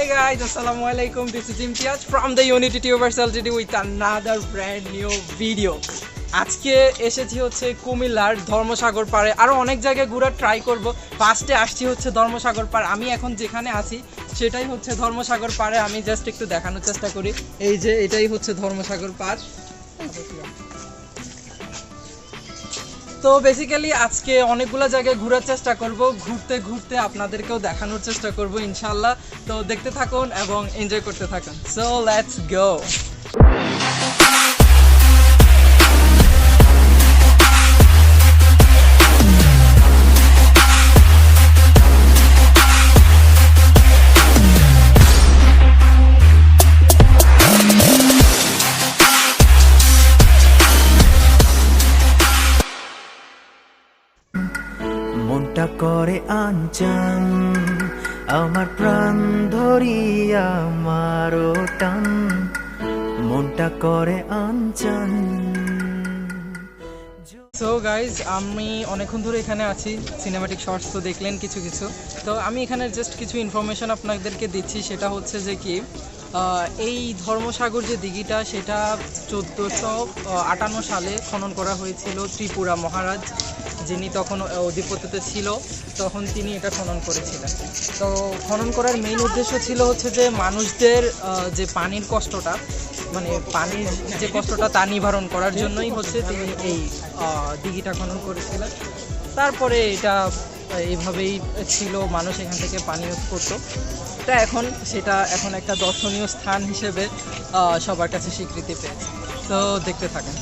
Hey guys, Assalamualaikum. This is Imtiaz from the Unity Tubers LTD with another brand new video. আজকে এসেছি হচ্ছে কুমিল্লার ধর্মসাগর পাড়ে, আরও অনেক জায়গায় ঘোরার ট্রাই করব। ফার্স্টে আসছি হচ্ছে ধর্মসাগর পাড়। আমি এখন যেখানে আছি সেটাই হচ্ছে ধর্মসাগর পাড়ে। আমি জাস্ট একটু দেখানোর চেষ্টা করি। এই যে এটাই হচ্ছে ধর্মসাগর পাড়। তো বেসিক্যালি আজকে অনেকগুলো জায়গায় ঘোরার চেষ্টা করব, ঘুরতে ঘুরতে আপনাদেরকেও দেখানোর চেষ্টা করব ইনশাল্লাহ। তো দেখতে থাকুন এবং এনজয় করতে থাকুন। So let's go. মনটা করে আনচান আমার প্রাণ ধরিয়া মারো টান, মনটা করে আনচান। সো গাইজ, আমি অনেকক্ষণ ধরে এখানে আছি। সিনেমাটিক শর্টস তো দেখলেন কিছু কিছু। তো আমি এখানে জাস্ট কিছু ইনফরমেশন আপনাদেরকে দিচ্ছি। সেটা হচ্ছে যে কি, এই ধর্মসাগর যে দিঘিটা সেটা 1458 সালে খনন করা হয়েছিল। ত্রিপুরা মহারাজ যিনি তখন অধিপত্যতে ছিল, তখন তিনি এটা খনন করেছিলেন। তো খনন করার মেইন উদ্দেশ্য ছিল হচ্ছে যে মানুষদের যে পানির কষ্টটা, মানে পানির যে কষ্টটা তা নিবারণ করার জন্যই হচ্ছে তিনি এই দিঘিটা খনন করেছিলেন। তারপরে এটা এইভাবেই ছিল, মানুষ এখান থেকে পানি ইউজ করতো। তা সেটা এখন একটা দর্শনীয় স্থান হিসেবে সবার কাছে স্বীকৃতি পেয়েছে। তো দেখতে থাকেন।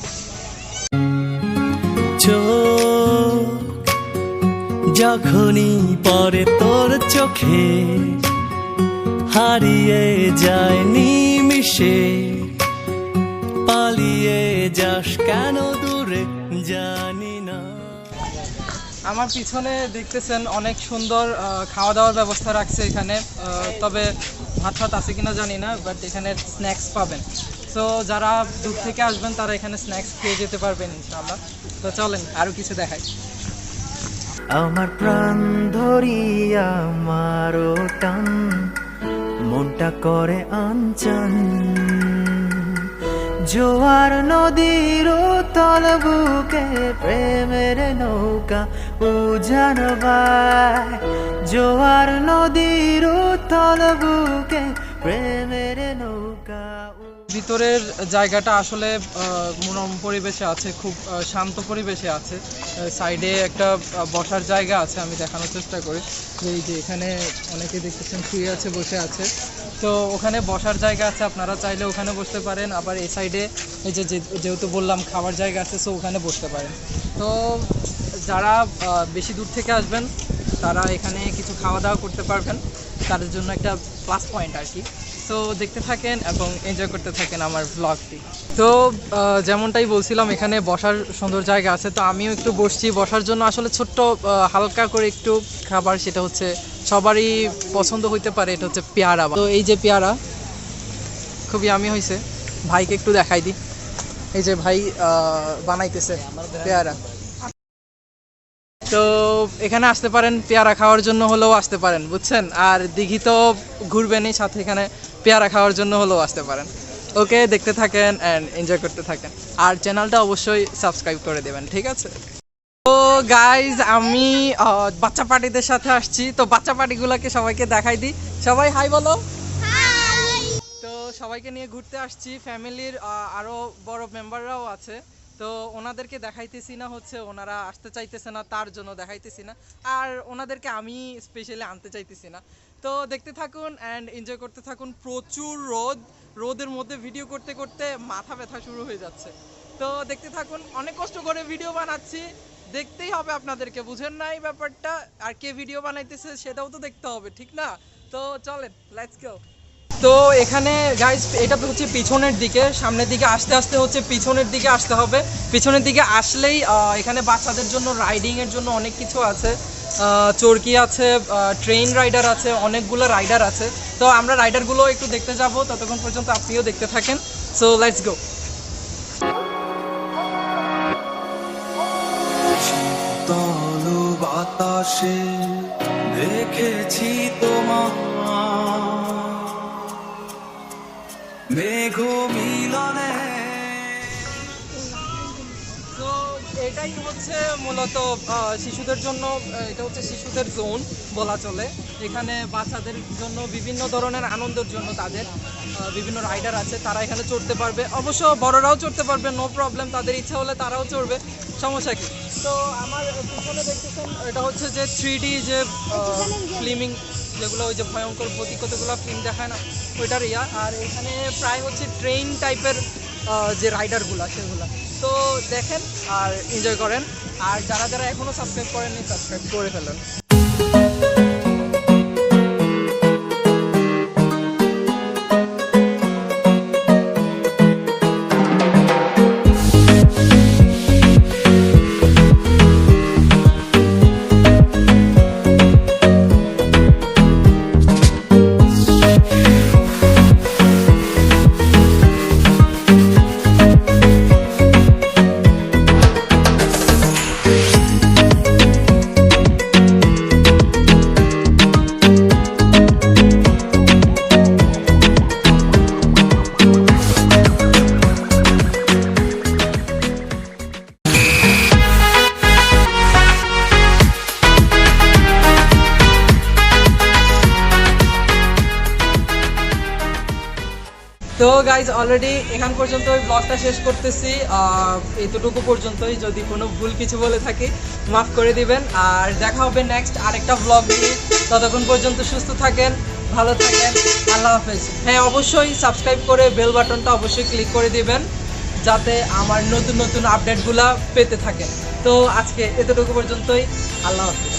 যখনই পরে তোর চোখে হারিয়ে যায় নিমিশে, পালিয়ে যাস কেন দূরে জানি না। আমার পিছনে দেখতেছেন অনেক সুন্দর খাওয়া দাওয়ার ব্যবস্থা রাখছে এখানে। তবে ভাত ফাত আছে কিনা জানি না, বাট এখানে স্ন্যাক্স পাবেন। সো যারা দূর থেকে আসবেন তারা এখানে স্ন্যাক্স খেয়ে যেতে পারবেন ইনশাআল্লাহ। তো চলেন আরও কিছু দেখাই। আমার প্রাণ ধরিয়া মারো টান, মনটা করে আনচান। জোয়ার নদীর তল বুকে প্রেমের নৌকা উজান বায়, জোয়ার নদীর তল বুকে প্রেমের নৌকা। ভিতরের জায়গাটা আসলে মনোরম পরিবেশে আছে, খুব শান্ত পরিবেশে আছে। সাইডে একটা বসার জায়গা আছে, আমি দেখানোর চেষ্টা করি। এই যে এখানে অনেকে দেখতেছেন শুয়ে আছে, বসে আছে। তো ওখানে বসার জায়গা আছে, আপনারা চাইলে ওখানে বসতে পারেন। আবার এই সাইডে এই যে যেহেতু বললাম খাবার জায়গা আছে, সো ওখানে বসতে পারেন। তো যারা বেশি দূর থেকে আসবেন তারা এখানে কিছু খাওয়া দাওয়া করতে পারবেন, তাদের জন্য একটা প্লাস পয়েন্ট আর কি। তো দেখতে থাকেন এবং এনজয় করতে থাকেন আমার ভ্লগটি। তো যেমনটাই বলছিলাম, এখানে বসার সুন্দর জায়গা আছে। তো আমিও একটু বসছি বসার জন্য। আসলে ছোট্ট হালকা করে একটু খাবার, সেটা হচ্ছে সবারই পছন্দ হইতে পারে। এটা হচ্ছে পেয়ারা। তো এই যে পেয়ারা খুবই আমি হয়েছে, ভাইকে একটু দেখাই দিই। এই যে ভাই বানাইতেছে পেয়ারা। তো এখানে আসতে পারেন, পেয়ারা খাওয়ার জন্য হলেও আসতে পারেন, বুঝছেন। আর দিঘি তো ঘুরবেনই, সাথে এখানে পেয়ারা খাওয়ার জন্য হলেও আসতে পারেন। ওকে, দেখতে থাকেন অ্যান্ড এনজয় করতে থাকেন। আর চ্যানেলটা অবশ্যই সাবস্ক্রাইব করে দেবেন, ঠিক আছে। তো গাইজ, আমি বাচ্চা পার্টিদের সাথে আসছি। তো বাচ্চা পার্টিগুলোকে সবাইকে দেখাই দিই। সবাই হাই বলো। তো সবাইকে নিয়ে ঘুরতে আসছি, ফ্যামিলির আরও বড় মেম্বাররাও আছে। তো ওনাদেরকে দেখাইতেছি না, হচ্ছে ওনারা আসতে চাইতেছে না, তার জন্য দেখাইতেছি না। আর ওনাদেরকে আমি স্পেশালি আনতে চাইতেছি না। তো দেখতে থাকুন অ্যান্ড এনজয় করতে থাকুন। প্রচুর রোদের মধ্যে ভিডিও করতে করতে মাথা ব্যথা শুরু হয়ে যাচ্ছে। তো দেখতে থাকুন, অনেক কষ্ট করে ভিডিও বানাচ্ছি, দেখতেই হবে আপনাদেরকে, বুঝেন না এই ব্যাপারটা। আর কে ভিডিও বানাইতেছে সেটাও তো দেখতে হবে, ঠিক না? তো চলেন, লেটস গো। তো এখানে গাইস, এটা হচ্ছে পিছনের দিকে। সামনের দিকে আসতে আসতে হচ্ছে পিছনের দিকে আসতে হবে। পিছনের দিকে আসলেই এখানে বাচ্চাদের জন্য রাইডিংয়ের জন্য অনেক কিছু আছে। চরকি আছে, ট্রেন রাইডার আছে, অনেকগুলো রাইডার আছে। তো আমরা রাইডারগুলো একটু দেখতে যাব, ততক্ষণ পর্যন্ত আপনিও দেখতে থাকেন। So let's go. বাতাসে দেখেছি তোমার মেঘ মিলনে। তো এটাই হচ্ছে মূলত শিশুদের জন্য, এটা হচ্ছে শিশুদের জোন বলা চলে। এখানে বাচ্চাদের জন্য বিভিন্ন ধরনের আনন্দের জন্য তাদের বিভিন্ন রাইডার আছে, তারা এখানে চড়তে পারবে। অবশ্য বড়রাও চড়তে পারবে, নো প্রবলেম, তাদের ইচ্ছা হলে তারাও চড়বে, সমস্যা কি। তো আমার পিছনে দেখতেছেন এটা হচ্ছে যে 3D যে ফিল্মিং, যেগুলো ওই যে ভয়ঙ্কর ভৌতিক কতগুলো ফিল্ম দেখায় না, ওইটার ইয়া। আর এখানে প্রায় হচ্ছে ট্রেন টাইপের যে রাইডারগুলো সেগুলো। তো দেখেন আর এনজয় করেন। আর যারা যারা এখনও সাবস্ক্রাইব করেননি, সাবস্ক্রাইব করে ফেলেন। তো গাইজ অলরেডি এখান পর্যন্ত ওই ব্লগটা শেষ করতেছি, এতটুকু পর্যন্তই। যদি কোনো ভুল কিছু বলে থাকি মাফ করে দিবেন। আর দেখা হবে নেক্সট আরেকটা ব্লগ নিয়ে। ততক্ষণ পর্যন্ত সুস্থ থাকেন, ভালো থাকেন, আল্লাহ হাফেজ। হ্যাঁ, অবশ্যই সাবস্ক্রাইব করে বেল বাটনটা অবশ্যই ক্লিক করে দিবেন, যাতে আমার নতুন নতুন আপডেটগুলো পেতে থাকেন। তো আজকে এতটুকু পর্যন্তই, আল্লাহ হাফেজ।